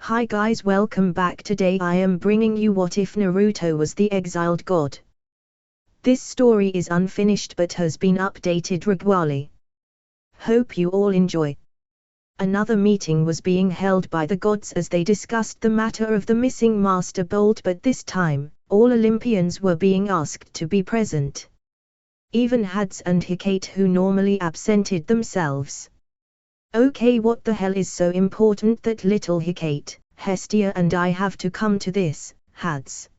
Hi guys, welcome back. Today I am bringing you What If Naruto Was the Exiled God. This story is unfinished but has been updated regularly. Hope you all enjoy. Another meeting was being held by the gods as they discussed the matter of the missing Master Bolt, but this time, all Olympians were being asked to be present. Even Hades and Hecate, who normally absented themselves. Okay, what the hell is so important that little Hecate, Hestia and I have to come to this, Hades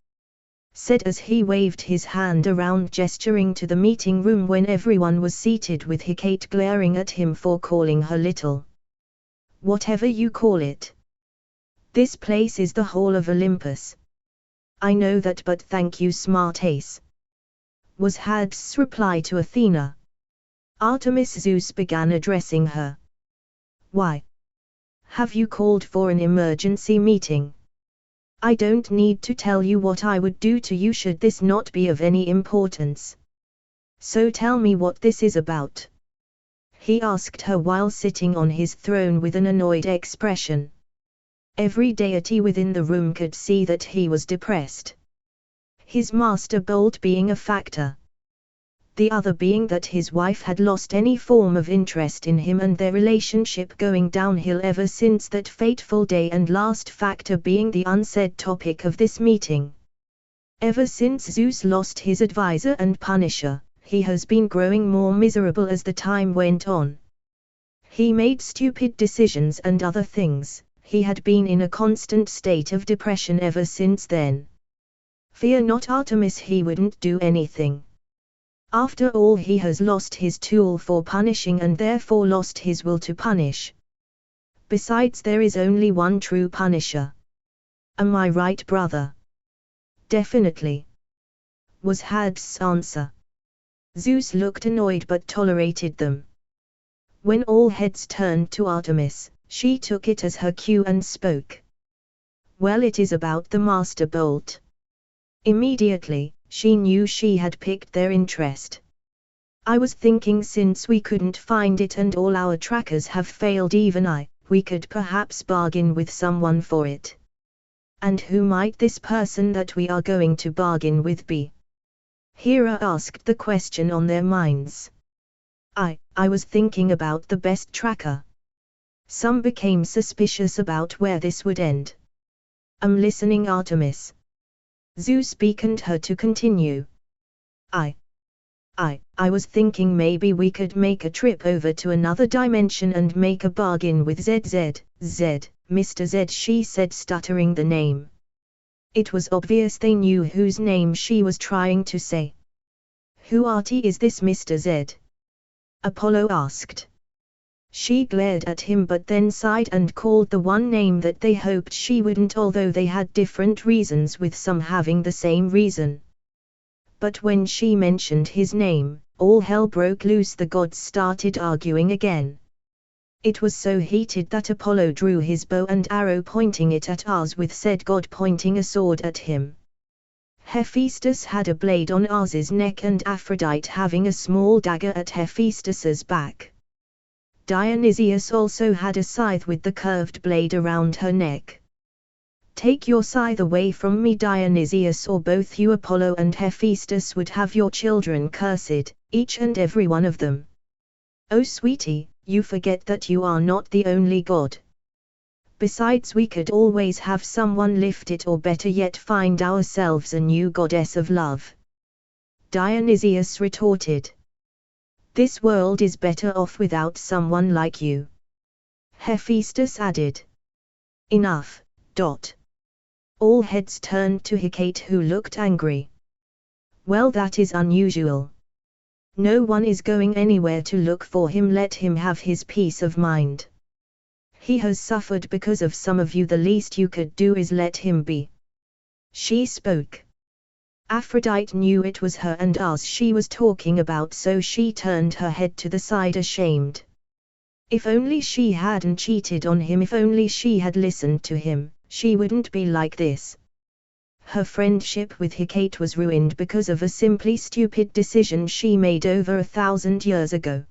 said as he waved his hand around, gesturing to the meeting room when everyone was seated, with Hecate glaring at him for calling her little. Whatever you call it. This place is the Hall of Olympus. I know that, but thank you, smart ace, was Hades' reply to Athena. Artemis, Zeus began addressing her. Why have you called for an emergency meeting? I don't need to tell you what I would do to you should this not be of any importance. So tell me what this is about. He asked her while sitting on his throne with an annoyed expression. Every deity within the room could see that he was depressed. His Master Bolt being a factor. The other being that his wife had lost any form of interest in him and their relationship going downhill ever since that fateful day, and last factor being the unsaid topic of this meeting. Ever since Zeus lost his advisor and punisher, he has been growing more miserable as the time went on. He made stupid decisions and other things. He had been in a constant state of depression ever since then. Fear not, Artemis, he wouldn't do anything. After all, he has lost his tool for punishing and therefore lost his will to punish. Besides, there is only one true punisher. Am I right, brother? Definitely, was Hades' answer. Zeus looked annoyed but tolerated them. When all heads turned to Artemis, she took it as her cue and spoke. Well, it is about the Master Bolt. Immediately, she knew she had picked their interest. I was thinking, since we couldn't find it and all our trackers have failed, we could perhaps bargain with someone for it. And who might this person that we are going to bargain with be? Hera asked the question on their minds. I was thinking about the best tracker. Some became suspicious about where this would end. I'm listening, Artemis. Zeus beckoned her to continue. I was thinking maybe we could make a trip over to another dimension and make a bargain with Mr. Z, she said, stuttering the name. It was obvious they knew whose name she was trying to say. Who arty is this Mr. Z? Apollo asked. She glared at him but then sighed and called the one name that they hoped she wouldn't, although they had different reasons, with some having the same reason. But when she mentioned his name, all hell broke loose. The gods started arguing again. It was so heated that Apollo drew his bow and arrow, pointing it at Ars, with said god pointing a sword at him. Hephaestus had a blade on Ars's neck and Aphrodite having a small dagger at Hephaestus's back. Dionysius also had a scythe with the curved blade around her neck. Take your scythe away from me, Dionysius, or both you, Apollo and Hephaestus, would have your children cursed, each and every one of them. Oh sweetie, you forget that you are not the only god. Besides, we could always have someone lift it, or better yet, find ourselves a new goddess of love. Dionysius retorted. This world is better off without someone like you. Hephaestus added. Enough. All heads turned to Hecate, who looked angry. Well, that is unusual. No one is going anywhere to look for him. Let him have his peace of mind. He has suffered because of some of you. The least you could do is let him be. She spoke. Aphrodite knew it was her and Ars she was talking about, so she turned her head to the side, ashamed. If only she hadn't cheated on him, if only she had listened to him, she wouldn't be like this. Her friendship with Hecate was ruined because of a simply stupid decision she made over 1,000 years ago.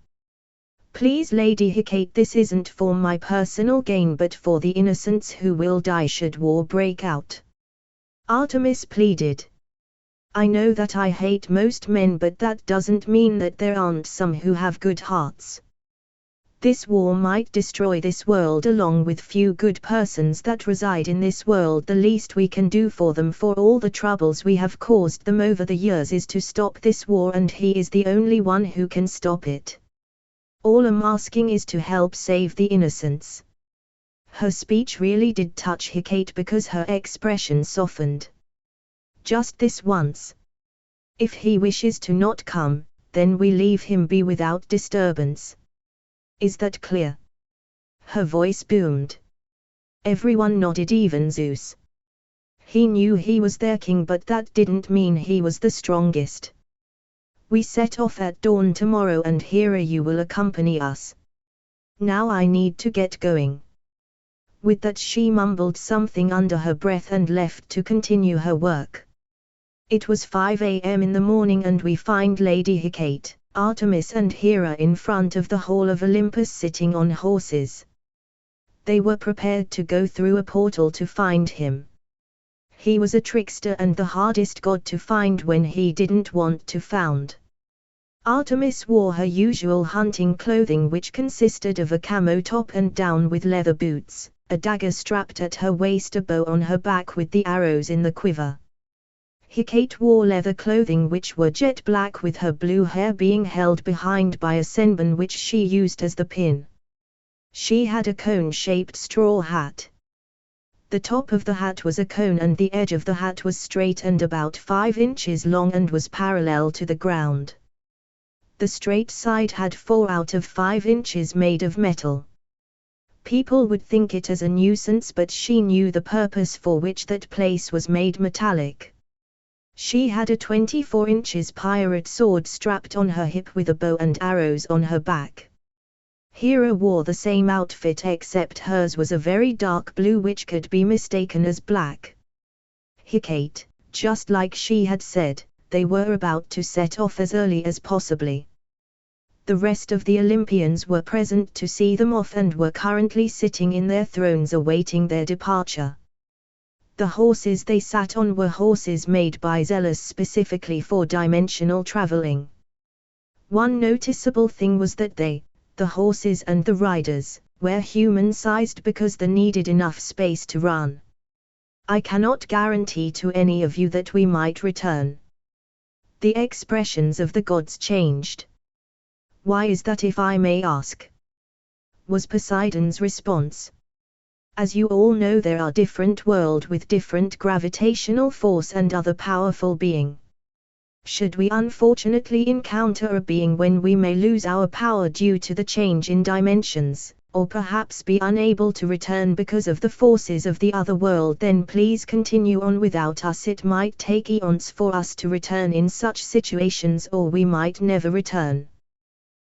Please Lady Hecate, this isn't for my personal gain but for the innocents who will die should war break out. Artemis pleaded. I know that I hate most men, but that doesn't mean that there aren't some who have good hearts. This war might destroy this world along with few good persons that reside in this world. The least we can do for them, for all the troubles we have caused them over the years, is to stop this war, and he is the only one who can stop it. All I'm asking is to help save the innocents. Her speech really did touch Hecate because her expression softened. Just this once. If he wishes to not come, then we leave him be without disturbance. Is that clear? Her voice boomed. Everyone nodded, even Zeus. He knew he was their king, but that didn't mean he was the strongest. We set off at dawn tomorrow, and Hera, you will accompany us. Now I need to get going. With that she mumbled something under her breath and left to continue her work. It was 5 a.m. in the morning, and we find Lady Hecate, Artemis and Hera in front of the Hall of Olympus sitting on horses. They were prepared to go through a portal to find him. He was a trickster and the hardest god to find when he didn't want to found. Artemis wore her usual hunting clothing, which consisted of a camo top and down with leather boots, a dagger strapped at her waist, a bow on her back with the arrows in the quiver. Hecate wore leather clothing which were jet black, with her blue hair being held behind by a senbon which she used as the pin. She had a cone-shaped straw hat. The top of the hat was a cone and the edge of the hat was straight and about 5 inches long and was parallel to the ground. The straight side had 4 out of 5 inches made of metal. People would think it as a nuisance, but she knew the purpose for which that place was made metallic. She had a 24 inches pirate sword strapped on her hip with a bow and arrows on her back. Hera wore the same outfit, except hers was a very dark blue which could be mistaken as black. Hecate, just like she had said, they were about to set off as early as possibly. The rest of the Olympians were present to see them off and were currently sitting in their thrones awaiting their departure. The horses they sat on were horses made by Zeus specifically for dimensional traveling. One noticeable thing was that the horses and the riders, were human-sized because they needed enough space to run. I cannot guarantee to any of you that we might return. The expressions of the gods changed. Why is that, if I may ask? Was Poseidon's response. As you all know, there are different worlds with different gravitational force and other powerful being. Should we unfortunately encounter a being when we may lose our power due to the change in dimensions, or perhaps be unable to return because of the forces of the other world, then please continue on without us. It might take eons for us to return in such situations, or we might never return.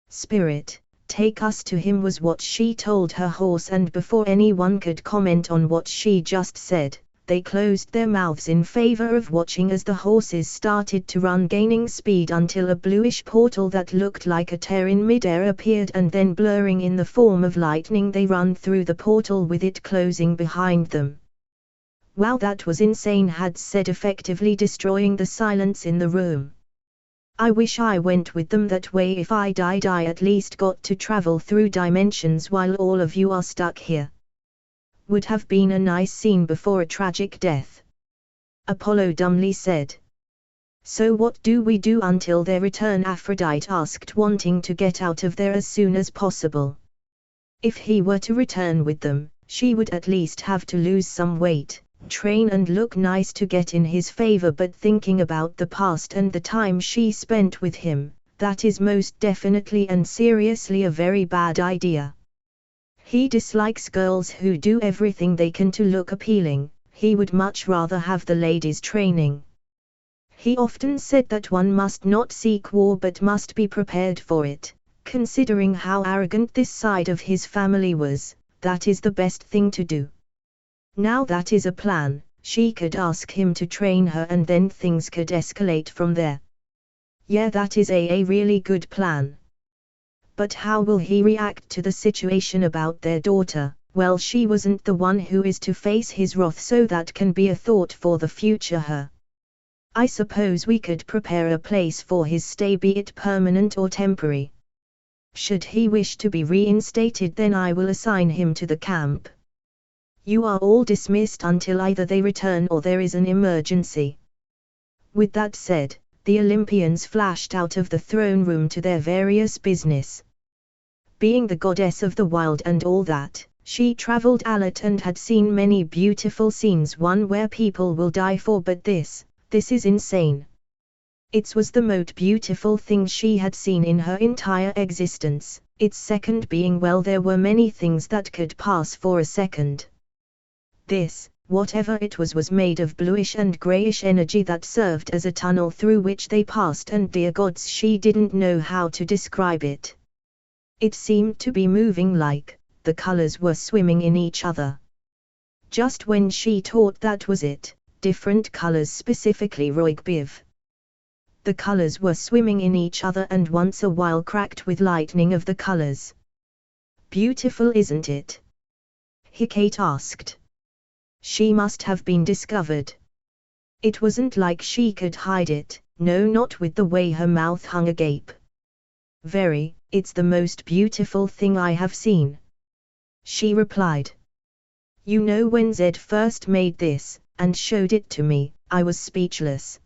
Spirit, take us to him, was what she told her horse, and before anyone could comment on what she just said, they closed their mouths in favor of watching as the horses started to run, gaining speed until a bluish portal that looked like a tear in midair appeared, and then blurring in the form of lightning they ran through the portal with it closing behind them. Wow, that was insane, had said, effectively destroying the silence in the room. I wish I went with them. That way if I died I at least got to travel through dimensions while all of you are stuck here. Would have been a nice scene before a tragic death. Apollo dumbly said. So what do we do until their return? Aphrodite asked, wanting to get out of there as soon as possible. If he were to return with them, she would at least have to lose some weight, train and look nice to get in his favor, but thinking about the past and the time she spent with him, that is most definitely and seriously a very bad idea. He dislikes girls who do everything they can to look appealing. He would much rather have the ladies training. He often said that one must not seek war but must be prepared for it. Considering how arrogant this side of his family was, that is the best thing to do. Now that is a plan. She could ask him to train her and then things could escalate from there. Yeah, that is a really good plan. But how will he react to the situation about their daughter? Well, she wasn't the one who is to face his wrath, so that can be a thought for the future her. I suppose we could prepare a place for his stay, be it permanent or temporary. Should he wish to be reinstated, then I will assign him to the camp. You are all dismissed until either they return or there is an emergency." With that said, the Olympians flashed out of the throne room to their various business. Being the goddess of the wild and all that, she traveled a lot and had seen many beautiful scenes, one where people will die for, but this is insane. It was the most beautiful thing she had seen in her entire existence, its second being, well, there were many things that could pass for a second. This, whatever it was made of bluish and greyish energy that served as a tunnel through which they passed, and dear gods, she didn't know how to describe it. It seemed to be moving like the colors were swimming in each other. Just when she thought that was it, different colors, specifically Roigbiv. The colors were swimming in each other and once a while cracked with lightning of the colors. "Beautiful, isn't it?" Hecate asked. She must have been discovered. It wasn't like she could hide it, no, not with the way her mouth hung agape. "Very, it's the most beautiful thing I have seen," she replied. "You know, when Zed first made this, and showed it to me, I was speechless.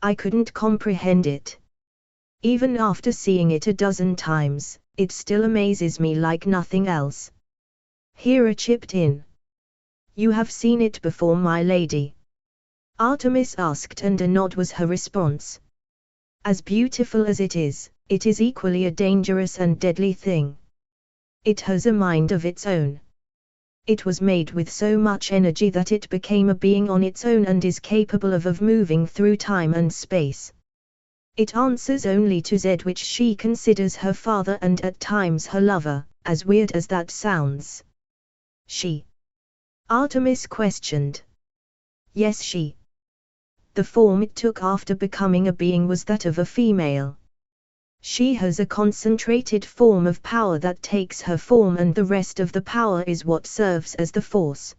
I couldn't comprehend it. Even after seeing it a dozen times, it still amazes me like nothing else." Hera chipped in. "You have seen it before, my lady?" Artemis asked, and a nod was her response. "As beautiful as it is equally a dangerous and deadly thing. It has a mind of its own. It was made with so much energy that it became a being on its own and is capable of moving through time and space. It answers only to Zed, which she considers her father and at times her lover, as weird as that sounds." "She?" Artemis questioned. "Yes, she. The form it took after becoming a being was that of a female. She has a concentrated form of power that takes her form, and the rest of the power is what serves as the force.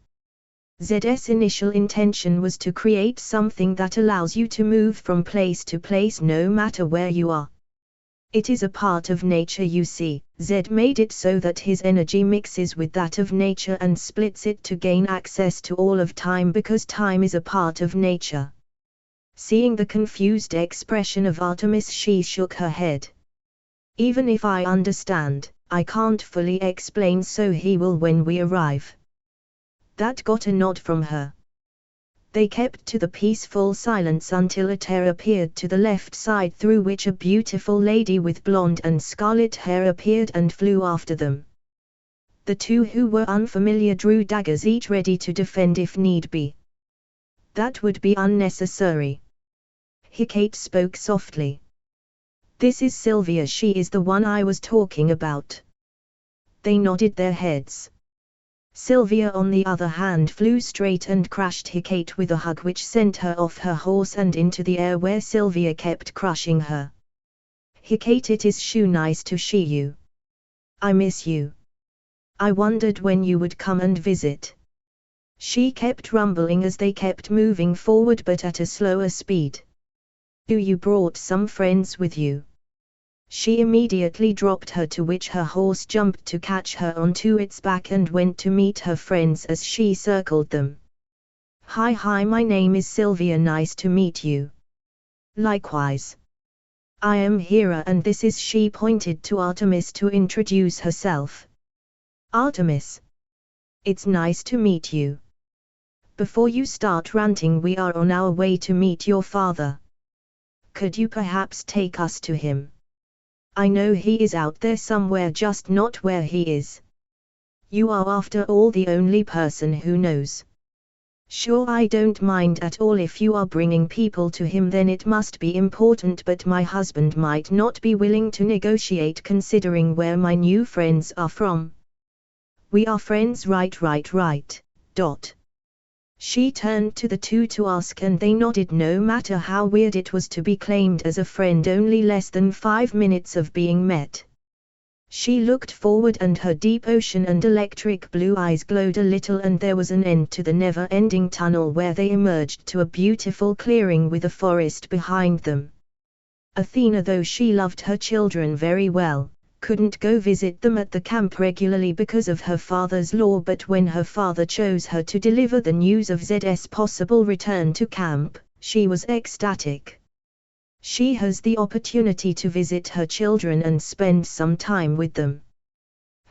Zed's initial intention was to create something that allows you to move from place to place no matter where you are. It is a part of nature, you see. Zed made it so that his energy mixes with that of nature and splits it to gain access to all of time, because time is a part of nature." Seeing the confused expression of Artemis, she shook her head. "Even if I understand, I can't fully explain, so he will when we arrive." That got a nod from her. They kept to the peaceful silence until a tear appeared to the left side, through which a beautiful lady with blonde and scarlet hair appeared and flew after them. The two who were unfamiliar drew daggers, each ready to defend if need be. "That would be unnecessary." Hecate spoke softly. "This is Sylvia, she is the one I was talking about." They nodded their heads. Sylvia, on the other hand, flew straight and crashed Hecate with a hug which sent her off her horse and into the air, where Sylvia kept crushing her. "Hecate, it is so nice to see you. I miss you. I wondered when you would come and visit." She kept rumbling as they kept moving forward, but at a slower speed. "You brought some friends with you?" She immediately dropped her, to which her horse jumped to catch her onto its back and went to meet her friends as she circled them. Hi, my name is Sylvia, nice to meet you." "Likewise. I am Hera, and this is," she pointed to Artemis to introduce herself. "Artemis. It's nice to meet you. Before you start ranting, we are on our way to meet your father. Could you perhaps take us to him? I know he is out there somewhere, just not where he is. You are after all the only person who knows." "Sure, I don't mind at all if you are bringing people to him, then it must be important, but my husband might not be willing to negotiate considering where my new friends are from." "We are friends, right. She turned to the two to ask, and they nodded. No matter how weird it was to be claimed as a friend only less than 5 minutes of being met. She looked forward and her deep ocean and electric blue eyes glowed a little, and there was an end to the never-ending tunnel where they emerged to a beautiful clearing with a forest behind them. Athena, though she loved her children very well, couldn't go visit them at the camp regularly because of her father's law, but when her father chose her to deliver the news of Z's possible return to camp, she was ecstatic. She has the opportunity to visit her children and spend some time with them.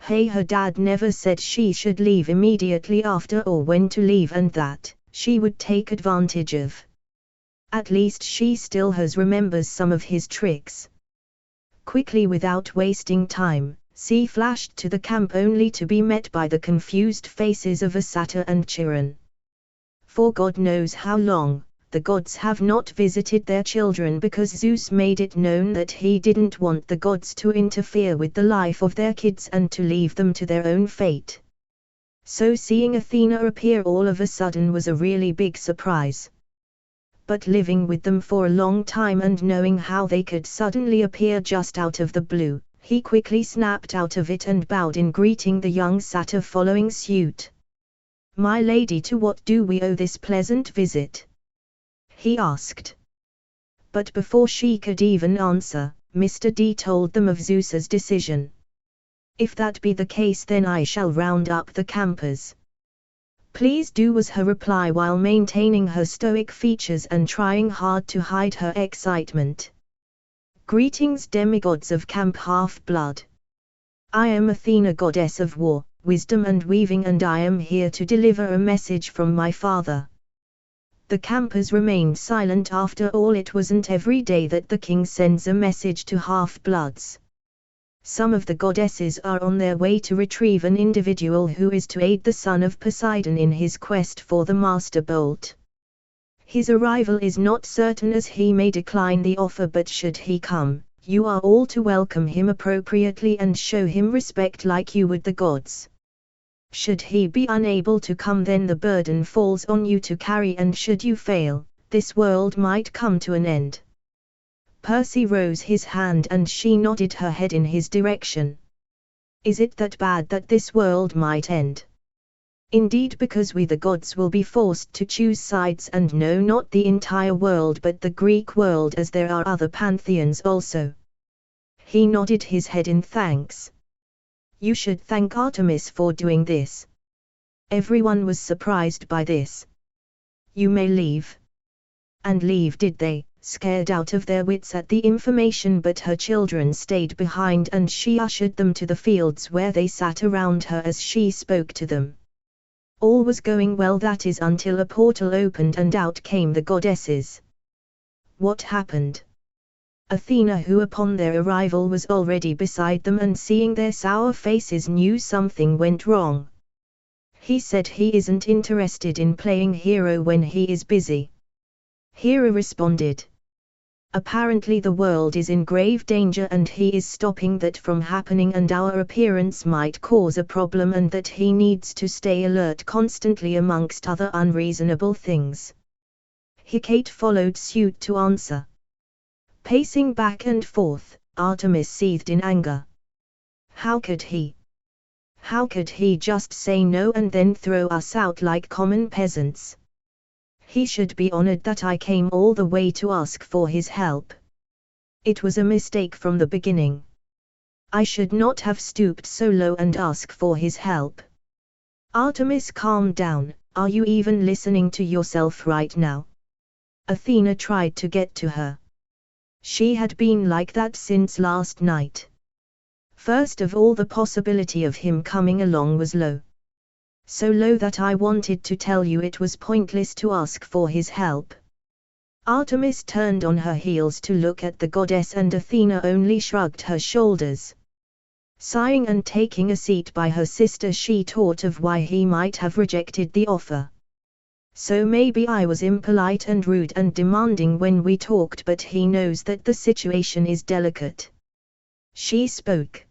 Hey, her dad never said she should leave immediately after or when to leave, and that she would take advantage of. At least she still remembers some of his tricks. Quickly, without wasting time, she flashed to the camp only to be met by the confused faces of Asata and Chiron. For God knows how long, the gods have not visited their children because Zeus made it known that he didn't want the gods to interfere with the life of their kids and to leave them to their own fate. So seeing Athena appear all of a sudden was a really big surprise. But living with them for a long time and knowing how they could suddenly appear just out of the blue, he quickly snapped out of it and bowed in greeting the young satyr following suit. "My lady, to what do we owe this pleasant visit?" he asked. But before she could even answer, Mr. D told them of Zeus's decision. "If that be the case, then I shall round up the campers." "Please do," was her reply while maintaining her stoic features and trying hard to hide her excitement. "Greetings, demigods of Camp Half-Blood. I am Athena, goddess of war, wisdom and weaving, and I am here to deliver a message from my father." The campers remained silent. After all, it wasn't every day that the king sends a message to half-bloods. Some of the goddesses are on their way to retrieve an individual who is to aid the son of Poseidon in his quest for the Master Bolt. His arrival is not certain, as he may decline the offer, but should he come, you are all to welcome him appropriately and show him respect like you would the gods. Should he be unable to come, then the burden falls on you to carry, and should you fail, this world might come to an end. Percy rose his hand and she nodded her head in his direction. "Is it that bad that this world might end?" "Indeed, because we the gods will be forced to choose sides, and no, not the entire world but the Greek world, as there are other pantheons also." He nodded his head in thanks. "You should thank Artemis for doing this." Everyone was surprised by this. "You may leave." And leave did they, scared out of their wits at the information, but her children stayed behind and she ushered them to the fields where they sat around her as she spoke to them. All was going well, that is, until a portal opened and out came the goddesses. What happened? Athena, who upon their arrival was already beside them and seeing their sour faces, knew something went wrong. "He said he isn't interested in playing hero when he is busy." Hera responded. "Apparently the world is in grave danger and he is stopping that from happening, and our appearance might cause a problem, and that he needs to stay alert constantly amongst other unreasonable things." Hecate followed suit to answer. Pacing back and forth, Artemis seethed in anger. How could he? How could he just say no and then throw us out like common peasants? He should be honored that I came all the way to ask for his help. It was a mistake from the beginning. I should not have stooped so low and asked for his help. Artemis, calm down. Are you even listening to yourself right now? Athena tried to get to her. She had been like that since last night. First of all, the possibility of him coming along was low. So low that I wanted to tell you it was pointless to ask for his help. Artemis turned on her heels to look at the goddess, and Athena only shrugged her shoulders. Sighing and taking a seat by her sister, she thought of why he might have rejected the offer. So maybe I was impolite and rude and demanding when we talked, but he knows that the situation is delicate. She spoke.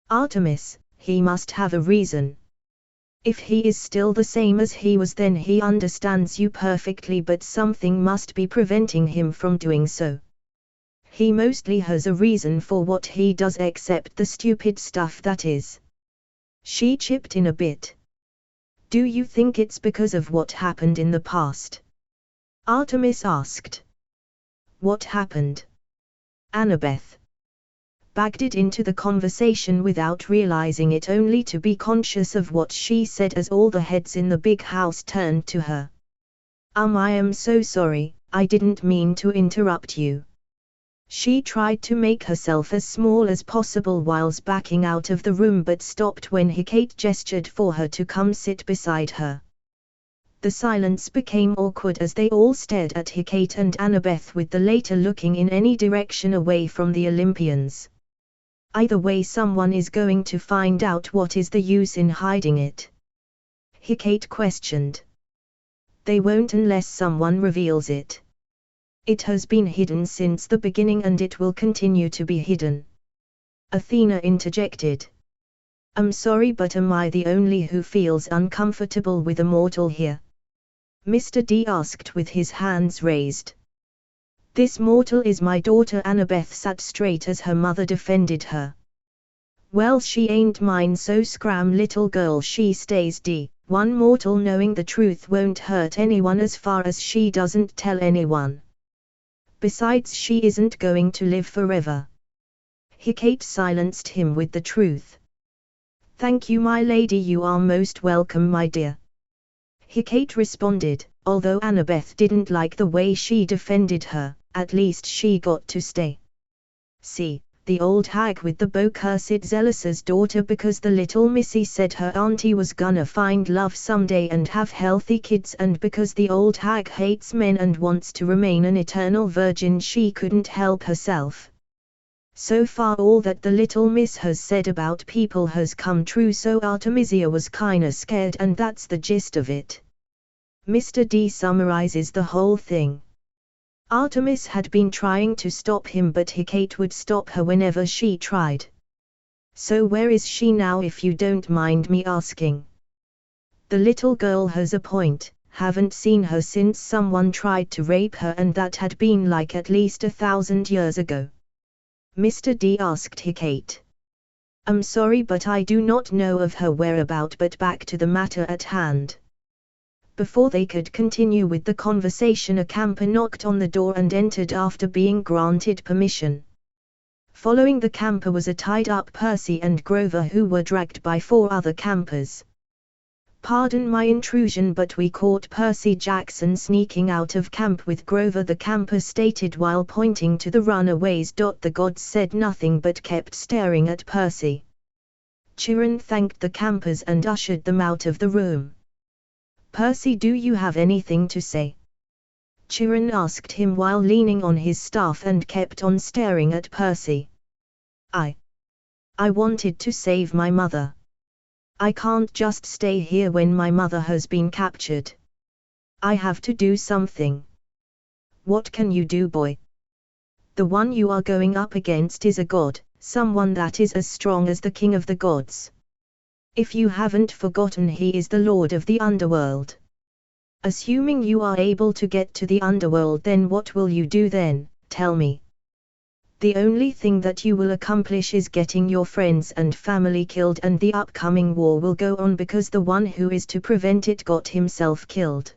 Artemis, he must have a reason. If he is still the same as he was, then he understands you perfectly, but something must be preventing him from doing so. He mostly has a reason for what he does except the stupid stuff that is. She chipped in a bit. Do you think it's because of what happened in the past? Artemis asked. What happened? Annabeth bagged it into the conversation without realizing it, only to be conscious of what she said as all the heads in the big house turned to her. I am so sorry, I didn't mean to interrupt you. She tried to make herself as small as possible whilst backing out of the room, but stopped when Hecate gestured for her to come sit beside her. The silence became awkward as they all stared at Hecate and Annabeth, with the latter looking in any direction away from the Olympians. Either way, someone is going to find out. What is the use in hiding it? Hecate questioned. They won't unless someone reveals it. It has been hidden since the beginning and it will continue to be hidden. Athena interjected. I'm sorry, but am I the only who feels uncomfortable with a mortal here? Mr. D asked with his hands raised. This mortal is my daughter. Annabeth sat straight as her mother defended her. Well, she ain't mine, so scram, little girl, she stays. D. One mortal knowing the truth won't hurt anyone as far as she doesn't tell anyone. Besides, she isn't going to live forever. Hecate silenced him with the truth. Thank you, my lady, you are most welcome, my dear. Hecate responded, although Annabeth didn't like the way she defended her, at least she got to stay. See, the old hag with the bow, cursed Zealous's daughter, because the little missy said her auntie was gonna find love someday and have healthy kids, and because the old hag hates men and wants to remain an eternal virgin, she couldn't help herself. So far all that the little miss has said about people has come true, so Artemisia was kinda scared, and that's the gist of it. Mr. D summarizes the whole thing. Artemis had been trying to stop him, but Hecate would stop her whenever she tried. So where is she now, if you don't mind me asking? The little girl has a point, haven't seen her since someone tried to rape her, and that had been like at least 1,000 years ago. Mr. D asked Hecate. I'm sorry, but I do not know of her whereabout, but back to the matter at hand. Before they could continue with the conversation, a camper knocked on the door and entered after being granted permission. Following the camper was a tied-up Percy and Grover, who were dragged by 4 other campers. Pardon my intrusion, but we caught Percy Jackson sneaking out of camp with Grover, the camper stated while pointing to the runaways. The gods said nothing but kept staring at Percy. Chiron thanked the campers and ushered them out of the room. Percy, do you have anything to say? Chiron asked him while leaning on his staff and kept on staring at Percy. I wanted to save my mother. I can't just stay here when my mother has been captured. I have to do something. What can you do, boy? The one you are going up against is a god, someone that is as strong as the king of the gods. If you haven't forgotten, he is the lord of the underworld. Assuming you are able to get to the underworld, then what will you do then, tell me? The only thing that you will accomplish is getting your friends and family killed, and the upcoming war will go on because the one who is to prevent it got himself killed.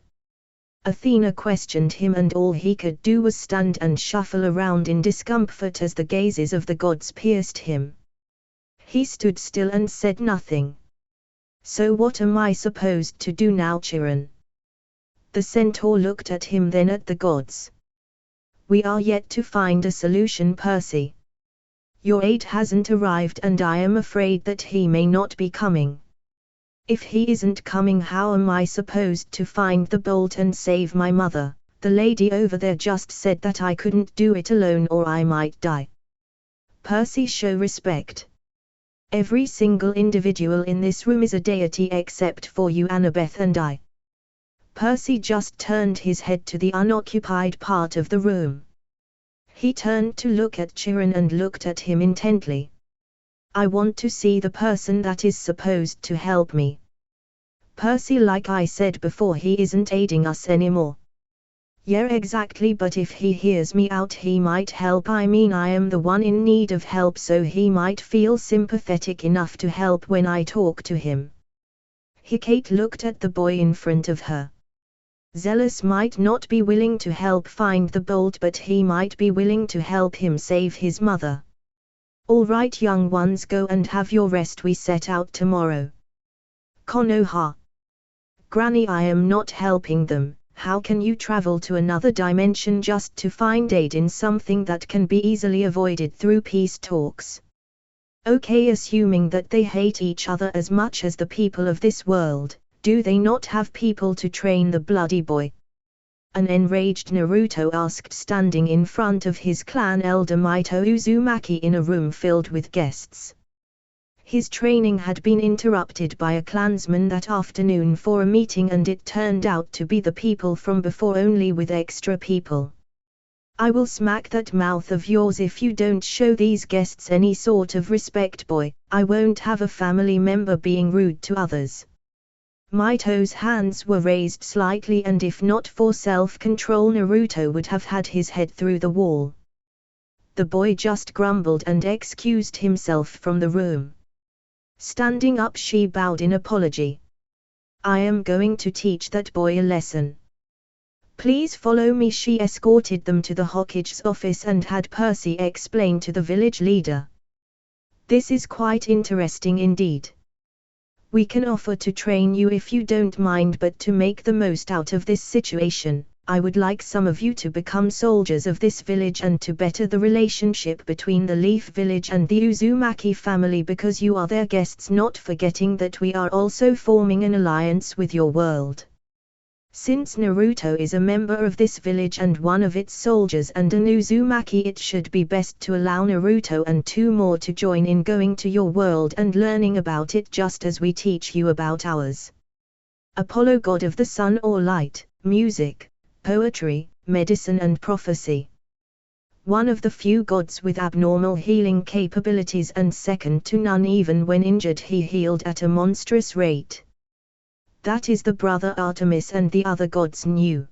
Athena questioned him, and all he could do was stand and shuffle around in discomfort as the gazes of the gods pierced him. He stood still and said nothing. So what am I supposed to do now, Chiron? The centaur looked at him, then at the gods. We are yet to find a solution, Percy. Your aid hasn't arrived, and I am afraid that he may not be coming. If he isn't coming, how am I supposed to find the bolt and save my mother? The lady over there just said that I couldn't do it alone or I might die. Percy, show respect. Every single individual in this room is a deity except for you, Annabeth, and I. Percy just turned his head to the unoccupied part of the room. He turned to look at Chiron and looked at him intently. I want to see the person that is supposed to help me. Percy, like I said before, he isn't aiding us anymore. Yeah, exactly, but if he hears me out he might help. I mean, I am the one in need of help, so he might feel sympathetic enough to help when I talk to him. Kate looked at the boy in front of her. Zealous might not be willing to help find the bolt, but he might be willing to help him save his mother. All right, young ones, go and have your rest. We set out tomorrow. Konoha. Granny, I am not helping them. How can you travel to another dimension just to find aid in something that can be easily avoided through peace talks? Okay, assuming that they hate each other as much as the people of this world, do they not have people to train the bloody boy? An enraged Naruto asked, standing in front of his clan elder Mito Uzumaki in a room filled with guests. His training had been interrupted by a clansman that afternoon for a meeting, and it turned out to be the people from before, only with extra people. I will smack that mouth of yours if you don't show these guests any sort of respect, boy. I won't have a family member being rude to others. Mito's hands were raised slightly, and if not for self-control, Naruto would have had his head through the wall. The boy just grumbled and excused himself from the room. Standing up, she bowed in apology. I am going to teach that boy a lesson. Please follow me. She escorted them to the Hokage's office and had Percy explain to the village leader. This is quite interesting indeed. We can offer to train you if you don't mind, but to make the most out of this situation, I would like some of you to become soldiers of this village and to better the relationship between the Leaf Village and the Uzumaki family, because you are their guests, not forgetting that we are also forming an alliance with your world. Since Naruto is a member of this village and one of its soldiers and an Uzumaki, it should be best to allow Naruto and 2 more to join in going to your world and learning about it, just as we teach you about ours. Apollo, god of the sun or light, music, poetry, medicine and prophecy. One of the few gods with abnormal healing capabilities, and second to none. Even when injured he healed at a monstrous rate. That is the brother Artemis, and the other gods knew.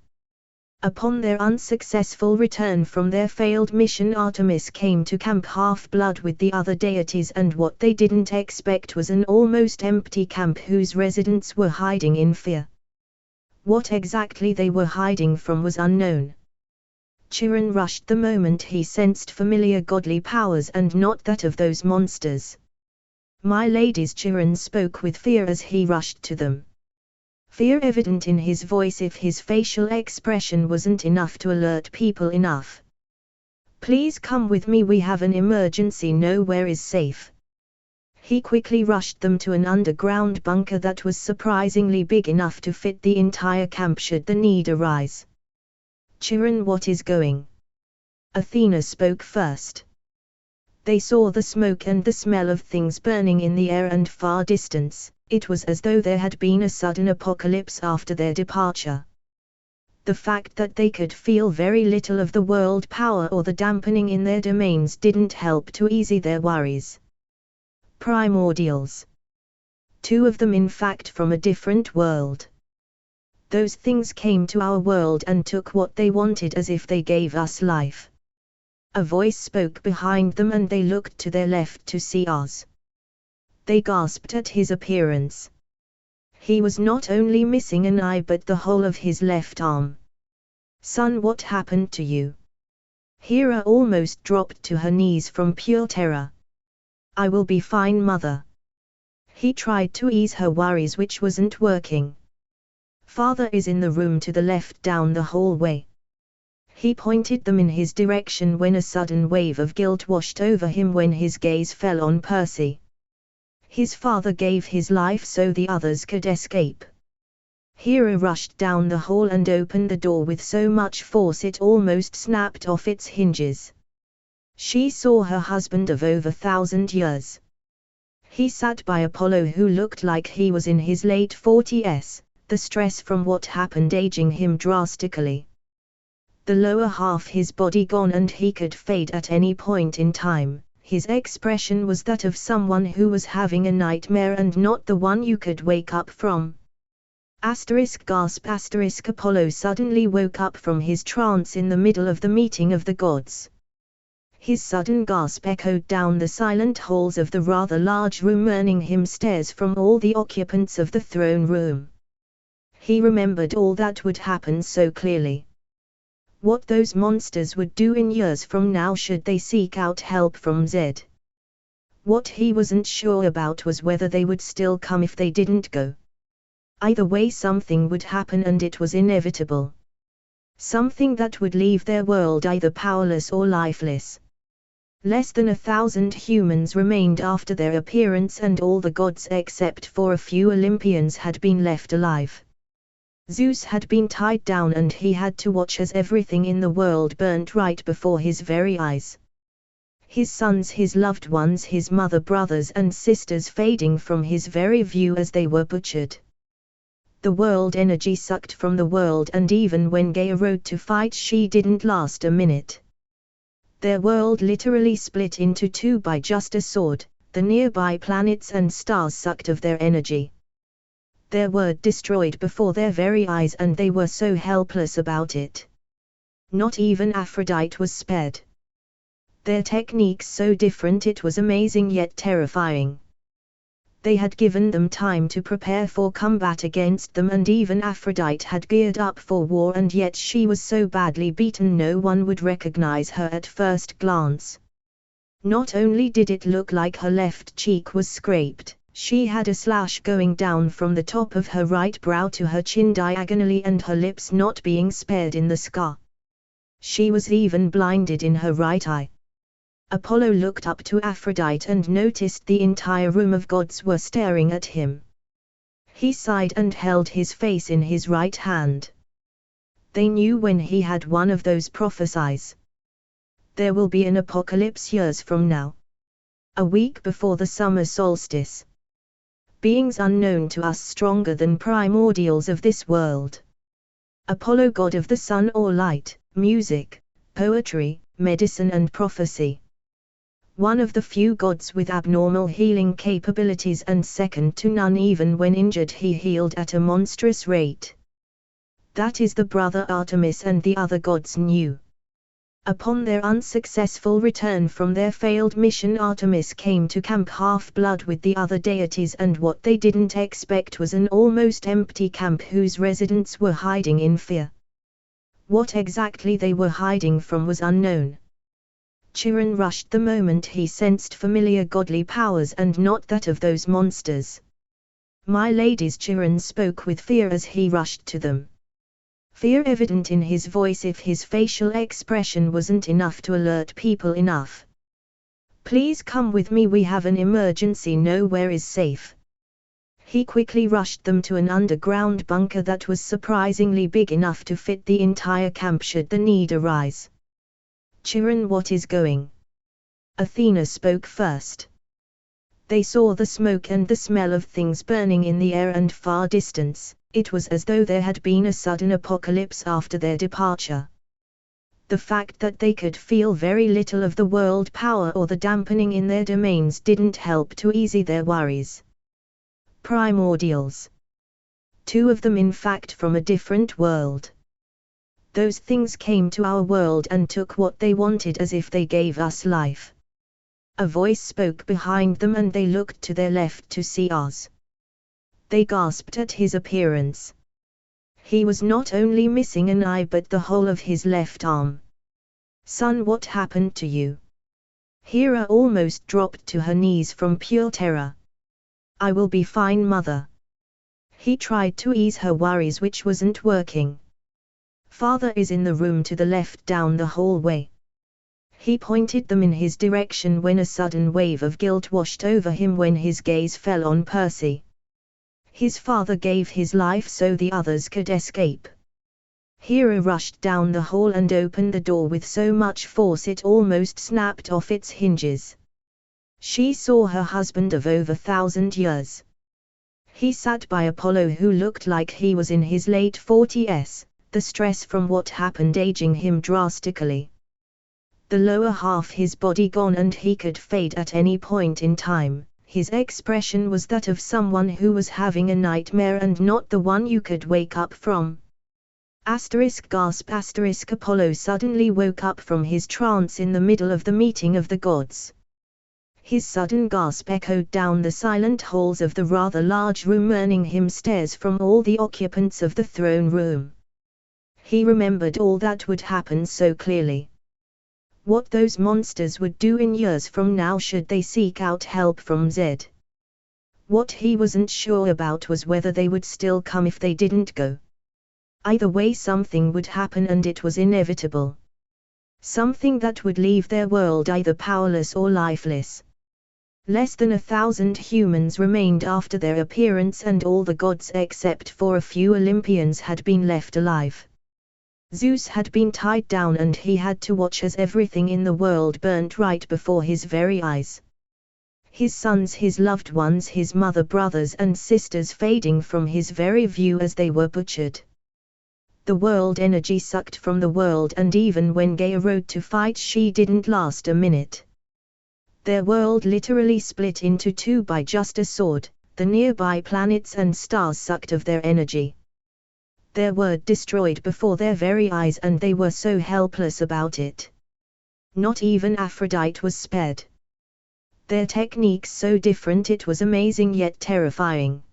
Upon their unsuccessful return from their failed mission, Artemis came to Camp Half-Blood with the other deities, and what they didn't expect was an almost empty camp whose residents were hiding in fear. What exactly they were hiding from was unknown. Chiron rushed the moment he sensed familiar godly powers and not that of those monsters. My ladies, Chiron spoke with fear as he rushed to them. Fear evident in his voice if his facial expression wasn't enough to alert people enough. Please come with me, we have an emergency, nowhere is safe. He quickly rushed them to an underground bunker that was surprisingly big enough to fit the entire camp should the need arise. Chiron, what is going? Athena spoke first. They saw the smoke and the smell of things burning in the air and far distance. It was as though there had been a sudden apocalypse after their departure. The fact that they could feel very little of the world power or the dampening in their domains didn't help to ease their worries. Primordials. 2 of them, in fact, from a different world. Those things came to our world and took what they wanted as if they gave us life. A voice spoke behind them and they looked to their left to see Oz. They gasped at his appearance. He was not only missing an eye but the whole of his left arm. Son, what happened to you? Hera almost dropped to her knees from pure terror. I will be fine, mother. He tried to ease her worries, which wasn't working. Father is in the room to the left down the hallway. He pointed them in his direction when a sudden wave of guilt washed over him when his gaze fell on Percy. His father gave his life so the others could escape. Hera rushed down the hall and opened the door with so much force it almost snapped off its hinges. She saw her husband of over 1,000 years. He sat by Apollo, who looked like he was in his late 40s, the stress from what happened aging him drastically. The lower half his body gone and he could fade at any point in time. His expression was that of someone who was having a nightmare and not the one you could wake up from. Gasp! Apollo suddenly woke up from his trance in the middle of the meeting of the gods. His sudden gasp echoed down the silent halls of the rather large room, earning him stares from all the occupants of the throne room. He remembered all that would happen so clearly. What those monsters would do in years from now should they seek out help from Zed. What he wasn't sure about was whether they would still come if they didn't go. Either way, something would happen, and it was inevitable. Something that would leave their world either powerless or lifeless. Less than 1,000 humans remained after their appearance, and all the gods except for a few Olympians had been left alive. Zeus had been tied down, and he had to watch as everything in the world burnt right before his very eyes. His sons, his loved ones, his mother, brothers and sisters fading from his very view as they were butchered. The world energy sucked from the world, and even when Gaia rode to fight, she didn't last a minute. Their world literally split into two by just a sword. The nearby planets and stars sucked of their energy. Their world destroyed before their very eyes, and they were so helpless about it. Not even Aphrodite was spared. Their techniques so different, it was amazing yet terrifying. They had given them time to prepare for combat against them, and even Aphrodite had geared up for war, and yet she was so badly beaten no one would recognize her at first glance. Not only did it look like her left cheek was scraped, she had a slash going down from the top of her right brow to her chin diagonally, and her lips not being spared in the scar. She was even blinded in her right eye. Apollo looked up to Aphrodite and noticed the entire room of gods were staring at him. He sighed and held his face in his right hand. They knew when he had one of those prophecies. There will be an apocalypse years from now. A week before the summer solstice. Beings unknown to us, stronger than primordials of this world. Apollo, god of the sun or light, music, poetry, medicine and prophecy. One of the few gods with abnormal healing capabilities, and second to none. Even when injured he healed at a monstrous rate. That is the brother Artemis, and the other gods knew. Upon their unsuccessful return from their failed mission, Artemis came to Camp Half-Blood with the other deities, and what they didn't expect was an almost empty camp whose residents were hiding in fear. What exactly they were hiding from was unknown. Chiron rushed the moment he sensed familiar godly powers, and not that of those monsters. My ladies, Chiron spoke with fear as he rushed to them. Fear evident in his voice if his facial expression wasn't enough to alert people enough. Please come with me, we have an emergency, nowhere is safe. He quickly rushed them to an underground bunker that was surprisingly big enough to fit the entire camp should the need arise. Chiron, what is going? Athena spoke first. They saw the smoke and the smell of things burning in the air and far distance. It was as though there had been a sudden apocalypse after their departure. The fact that they could feel very little of the world power or the dampening in their domains didn't help to ease their worries. Primordials. Two of them, in fact, from a different world. Those things came to our world and took what they wanted as if they gave us life. A voice spoke behind them, and they looked to their left to see Oz. They gasped at his appearance. He was not only missing an eye but the whole of his left arm. Son, what happened to you? Hera almost dropped to her knees from pure terror. I will be fine, mother. He tried to ease her worries, which wasn't working. Father is in the room to the left down the hallway. He pointed them in his direction when a sudden wave of guilt washed over him when his gaze fell on Percy. His father gave his life so the others could escape. Hera rushed down the hall and opened the door with so much force it almost snapped off its hinges. She saw her husband of over 1,000 years. He sat by Apollo, who looked like he was in his late 40s, the stress from what happened aging him drastically. The lower half his body gone, and he could fade at any point in time. His expression was that of someone who was having a nightmare and not the one you could wake up from. Gasp! Apollo suddenly woke up from his trance in the middle of the meeting of the gods. His sudden gasp echoed down the silent halls of the rather large room, earning him stares from all the occupants of the throne room. He remembered all that would happen so clearly. What those monsters would do in years from now should they seek out help from Zed. What he wasn't sure about was whether they would still come if they didn't go. Either way, something would happen, and it was inevitable. Something that would leave their world either powerless or lifeless. Less than 1,000 humans remained after their appearance, and all the gods except for a few Olympians had been left alive. Zeus had been tied down, and he had to watch as everything in the world burnt right before his very eyes. His sons, his loved ones, his mother, brothers and sisters fading from his very view as they were butchered. The world energy sucked from the world, and even when Gaia rode to fight, she didn't last a minute. Their world literally split into two by just a sword. The nearby planets and stars sucked of their energy. Their world destroyed before their very eyes, and they were so helpless about it. Not even Aphrodite was spared. Their techniques so different, it was amazing yet terrifying.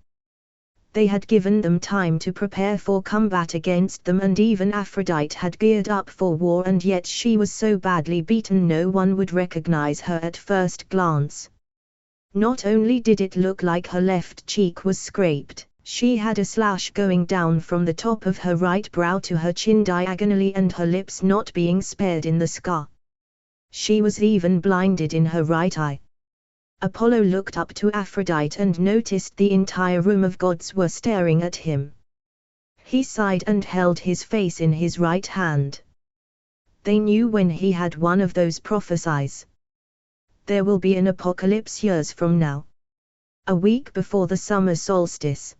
They had given them time to prepare for combat against them, and even Aphrodite had geared up for war, and yet she was so badly beaten no one would recognize her at first glance. Not only did it look like her left cheek was scraped, she had a slash going down from the top of her right brow to her chin diagonally, and her lips not being spared in the scar. She was even blinded in her right eye. Apollo looked up to Aphrodite and noticed the entire room of gods were staring at him. He sighed and held his face in his right hand. They knew when he had one of those prophecies. There will be an apocalypse years from now. A week before the summer solstice.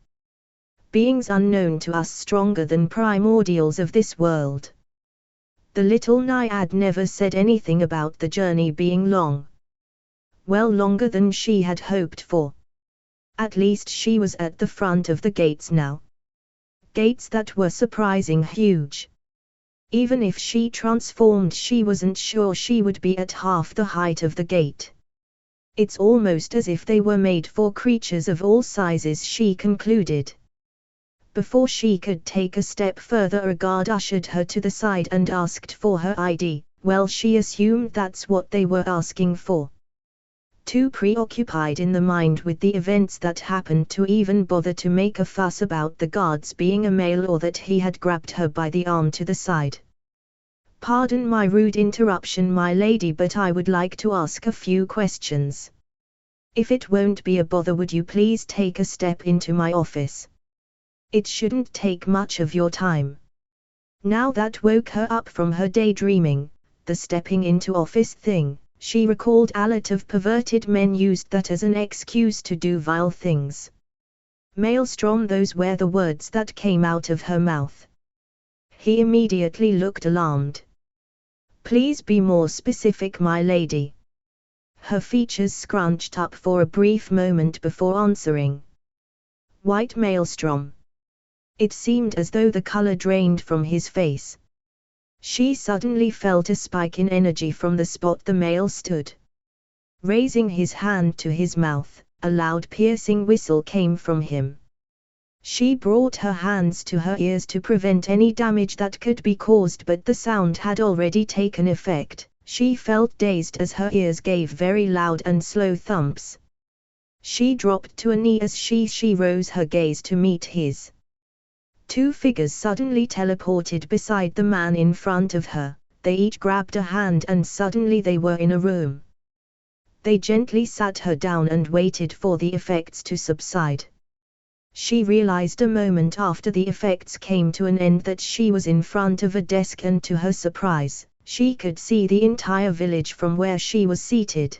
Beings unknown to us, stronger than primordials of this world. The little naiad never said anything about the journey being long. Well, longer than she had hoped for. At least she was at the front of the gates now. Gates that were surprising huge. Even if she transformed, she wasn't sure she would be at half the height of the gate. It's almost as if they were made for creatures of all sizes, she concluded. Before she could take a step further, a guard ushered her to the side and asked for her ID. Well, she assumed that's what they were asking for. Too preoccupied in the mind with the events that happened to even bother to make a fuss about the guards being a male or that he had grabbed her by the arm to the side. Pardon my rude interruption, my lady, but I would like to ask a few questions. If it won't be a bother, would you please take a step into my office? It shouldn't take much of your time. Now that woke her up from her daydreaming, the stepping into office thing. She recalled a lot of perverted men used that as an excuse to do vile things. Maelstrom, those were the words that came out of her mouth. He immediately looked alarmed. Please be more specific, my lady. Her features scrunched up for a brief moment before answering. White Maelstrom. It seemed as though the color drained from his face. She suddenly felt a spike in energy from the spot the male stood. Raising his hand to his mouth, a loud piercing whistle came from him. She brought her hands to her ears to prevent any damage that could be caused, but the sound had already taken effect. She felt dazed as her ears gave very loud and slow thumps. She dropped to a knee as she rose her gaze to meet his. Two figures suddenly teleported beside the man in front of her. They each grabbed a hand and suddenly they were in a room. They gently sat her down and waited for the effects to subside. She realized a moment after the effects came to an end that she was in front of a desk, and to her surprise, she could see the entire village from where she was seated.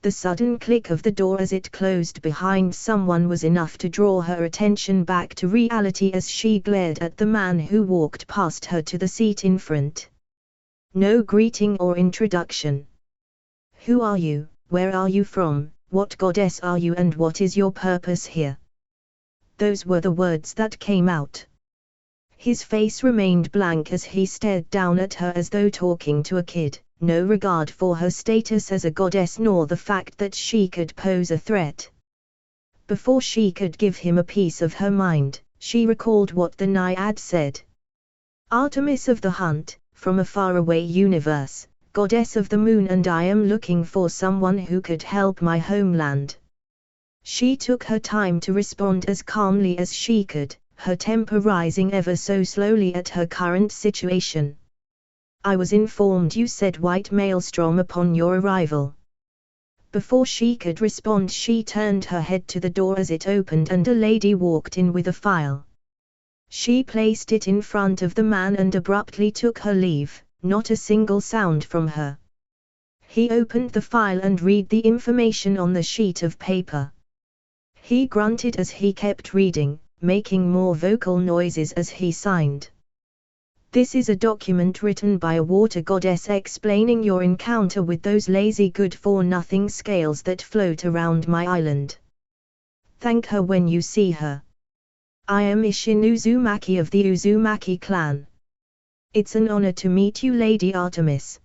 The sudden click of the door as it closed behind someone was enough to draw her attention back to reality as she glared at the man who walked past her to the seat in front. No greeting or introduction. Who are you? Where are you from? what goddess are you and what is your purpose here?" Those were the words that came out. His face remained blank as he stared down at her as though talking to a kid, no regard for her status as a goddess nor the fact that she could pose a threat. Before she could give him a piece of her mind, she recalled what the Naiad said. "Artemis of the Hunt, from a faraway universe, goddess of the moon, and I am looking for someone who could help my homeland." She took her time to respond as calmly as she could, her temper rising ever so slowly at her current situation. "I was informed you said White Maelstrom upon your arrival." Before she could respond, she turned her head to the door as it opened and a lady walked in with a file. She placed it in front of the man and abruptly took her leave, not a single sound from her. He opened the file and read the information on the sheet of paper. He grunted as he kept reading, making more vocal noises as he signed. "This is a document written by a water goddess explaining your encounter with those lazy good-for-nothing scales that float around my island. Thank her when you see her. I am Ishin Uzumaki of the Uzumaki clan. It's an honor to meet you, Lady Artemis.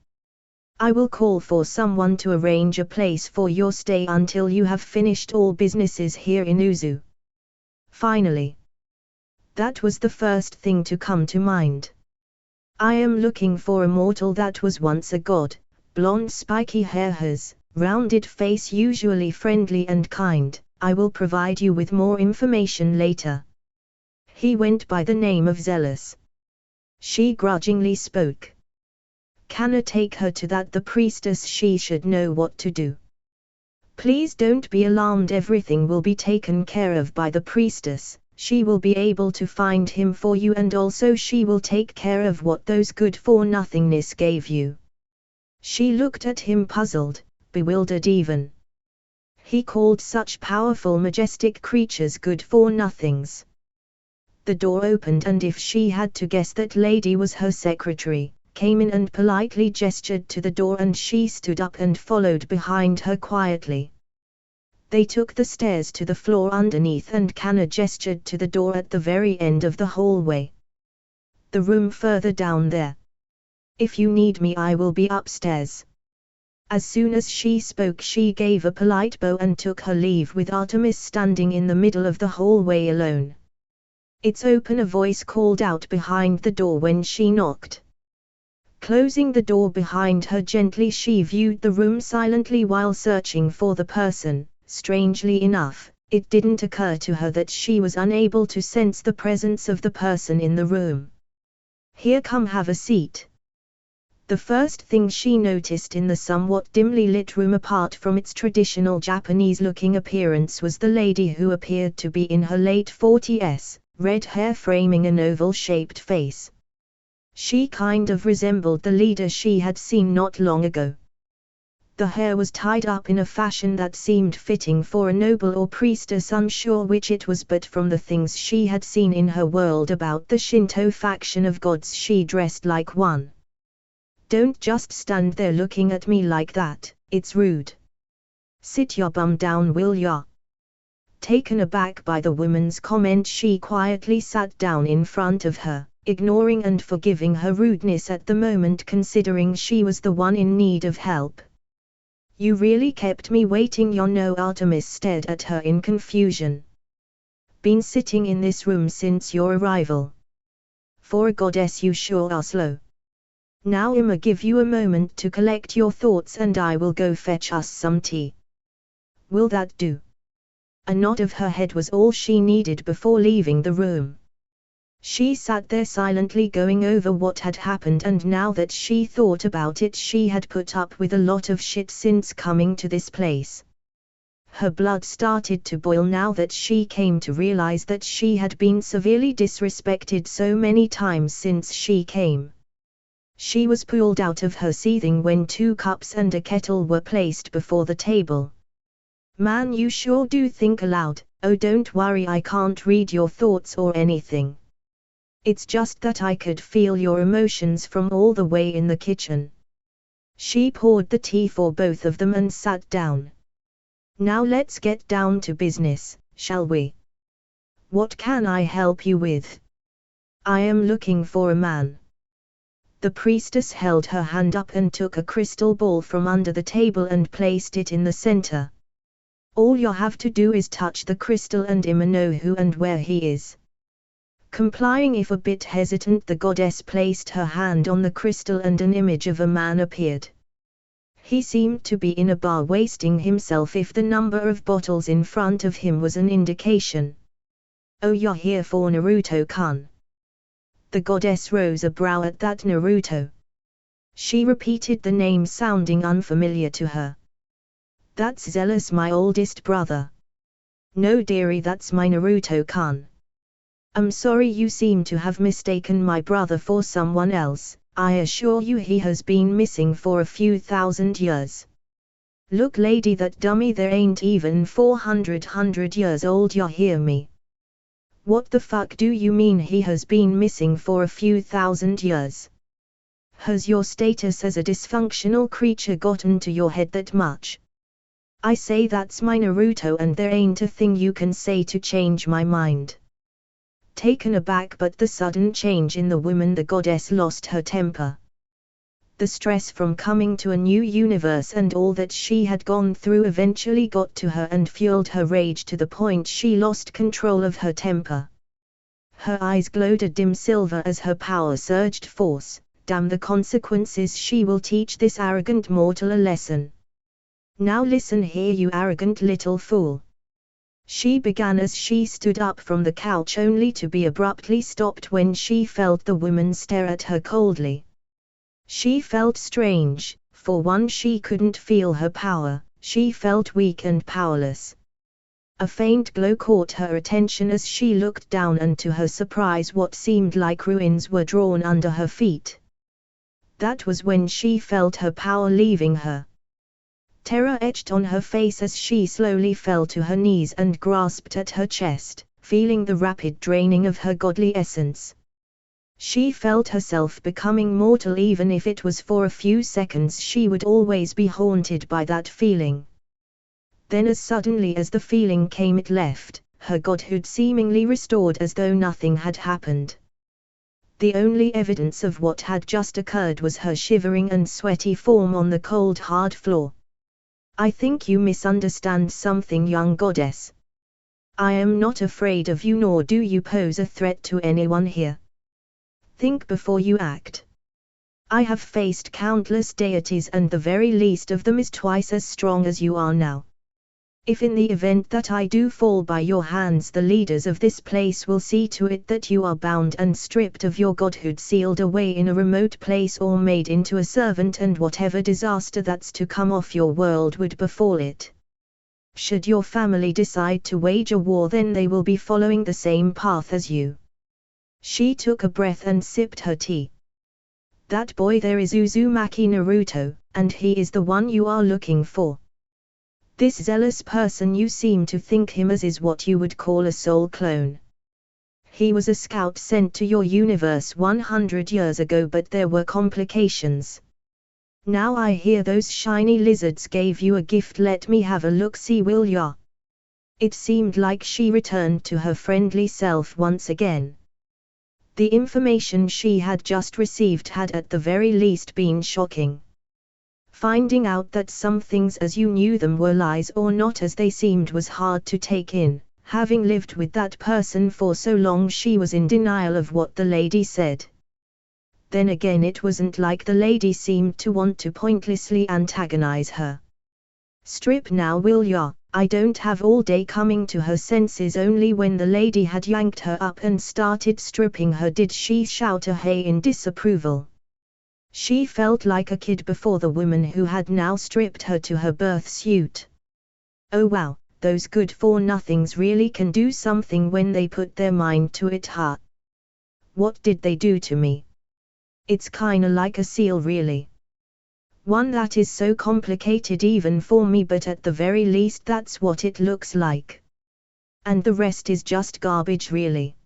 I will call for someone to arrange a place for your stay until you have finished all businesses here in Uzu." Finally. That was the first thing to come to mind. "I am looking for a mortal that was once a god, blonde spiky hair, has rounded face, usually friendly and kind. I will provide you with more information later." He went by the name of Zealous. She grudgingly spoke. "Can I take her to that the priestess? She should know what to do." "Please don't be alarmed, everything will be taken care of by the priestess. She will be able to find him for you, and also she will take care of what those good-for-nothingness gave you." She looked at him puzzled, bewildered even. He called such powerful, majestic creatures good-for-nothings. The door opened and if she had to guess, that lady was her secretary, came in and politely gestured to the door, and she stood up and followed behind her quietly. They took the stairs to the floor underneath and Kana gestured to the door at the very end of the hallway. "The room further down there. If you need me I will be upstairs." As soon as she spoke she gave a polite bow and took her leave with Artemis standing in the middle of the hallway alone. "It's open," a voice called out behind the door when she knocked. Closing the door behind her gently, she viewed the room silently while searching for the person. Strangely enough, it didn't occur to her that she was unable to sense the presence of the person in the room. "Here, come, have a seat." The first thing she noticed in the somewhat dimly lit room, apart from its traditional Japanese-looking appearance, was the lady who appeared to be in her late 40s, red hair framing an oval-shaped face. She kind of resembled the leader she had seen not long ago. The hair was tied up in a fashion that seemed fitting for a noble or priestess, unsure which it was, but from the things she had seen in her world about the Shinto faction of gods she dressed like one. "Don't just stand there looking at me like that, it's rude. Sit your bum down, will ya?" Taken aback by the woman's comment, she quietly sat down in front of her, ignoring and forgiving her rudeness at the moment, considering she was the one in need of help. "You really kept me waiting, you know." Artemis stared at her in confusion. "Been sitting in this room since your arrival. For a goddess you sure are slow. Now I'ma give you a moment to collect your thoughts and I will go fetch us some tea. Will that do?" A nod of her head was all she needed before leaving the room. She sat there silently going over what had happened, and now that she thought about it, she had put up with a lot of shit since coming to this place. Her blood started to boil now that she came to realize that she had been severely disrespected so many times since she came. She was pulled out of her seething when 2 cups and a kettle were placed before the table. "Man, you sure do think aloud." "Oh, don't worry, I can't read your thoughts or anything. It's just that I could feel your emotions from all the way in the kitchen." She poured the tea for both of them and sat down. Now let's get down to business, shall we? What can I help you with? I am looking for a man. The priestess held her hand up and took a crystal ball from under the table and placed it in the center. All you have to do is touch the crystal and I'ma know who and where he is. Complying if a bit hesitant, the goddess placed her hand on the crystal and an image of a man appeared. He seemed to be in a bar wasting himself if the number of bottles in front of him was an indication. Oh, you're here for Naruto-kun. The goddess rose a brow at that Naruto. She repeated the name sounding unfamiliar to her. That's Zealous, my oldest brother. No dearie, that's my Naruto-kun. I'm sorry, you seem to have mistaken my brother for someone else. I assure you he has been missing for a few thousand years. Look lady, that dummy there ain't even 400 years old, you hear me? What the fuck do you mean he has been missing for a few thousand years? Has your status as a dysfunctional creature gotten to your head that much? I say that's my Naruto and there ain't a thing you can say to change my mind. Taken aback by the sudden change in the woman, the goddess lost her temper. The stress from coming to a new universe and all that she had gone through eventually got to her and fueled her rage to the point she lost control of her temper. Her eyes glowed a dim silver as her power surged forth. Damn the consequences, she will teach this arrogant mortal a lesson. Now listen here, you arrogant little fool. She began as she stood up from the couch, only to be abruptly stopped when she felt the woman stare at her coldly. She felt strange. For one, she couldn't feel her power, she felt weak and powerless. A faint glow caught her attention as she looked down, and to her surprise what seemed like ruins were drawn under her feet. That was when she felt her power leaving her. Terror etched on her face as she slowly fell to her knees and grasped at her chest, feeling the rapid draining of her godly essence. She felt herself becoming mortal. Even if it was for a few seconds, she would always be haunted by that feeling. Then as suddenly as the feeling came, it left, her godhood seemingly restored as though nothing had happened. The only evidence of what had just occurred was her shivering and sweaty form on the cold hard floor. I think you misunderstand something, young goddess. I am not afraid of you, nor do you pose a threat to anyone here. Think before you act. I have faced countless deities and the very least of them is twice as strong as you are now. If in the event that I do fall by your hands, the leaders of this place will see to it that you are bound and stripped of your godhood, sealed away in a remote place, or made into a servant, and whatever disaster that's to come off your world would befall it. Should your family decide to wage a war, then they will be following the same path as you. She took a breath and sipped her tea. That boy there is Uzumaki Naruto, and he is the one you are looking for. This zealous person, you seem to think him as is what you would call a soul clone. He was a scout sent to your universe 100 years ago, but there were complications. Now I hear those shiny lizards gave you a gift. Let me have a look-see, will ya? It seemed like she returned to her friendly self once again. The information she had just received had at the very least been shocking. Finding out that some things as you knew them were lies or not as they seemed was hard to take in. Having lived with that person for so long, she was in denial of what the lady said. Then again, it wasn't like the lady seemed to want to pointlessly antagonize her. Strip now, will ya? I don't have all day. Coming to her senses only when the lady had yanked her up and started stripping her did she shout a hey in disapproval. She felt like a kid before the woman who had now stripped her to her birth suit. Oh wow, those good-for-nothings really can do something when they put their mind to it, huh? What did they do to me? It's kinda like a seal, really. One that is so complicated even for me, but at the very least that's what it looks like. And the rest is just garbage, really.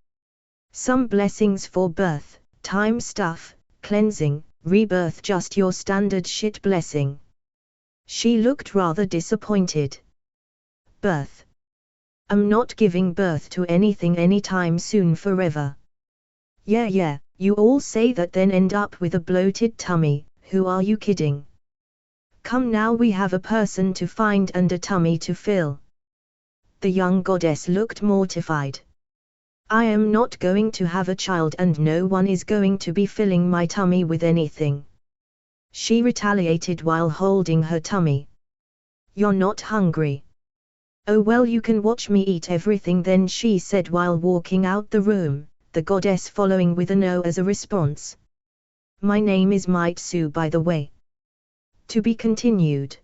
Some blessings for birth, time stuff, cleansing, rebirth, just your standard shit blessing. She looked rather disappointed. Birth. I'm not giving birth to anything anytime soon forever. Yeah, you all say that then end up with a bloated tummy, who are you kidding? Come now, we have a person to find and a tummy to fill. The young goddess looked mortified. I am not going to have a child and no one is going to be filling my tummy with anything. She retaliated while holding her tummy. You're not hungry? Oh well, you can watch me eat everything then, she said while walking out the room, the goddess following with a no as a response. My name is Mitsu, by the way. To be continued.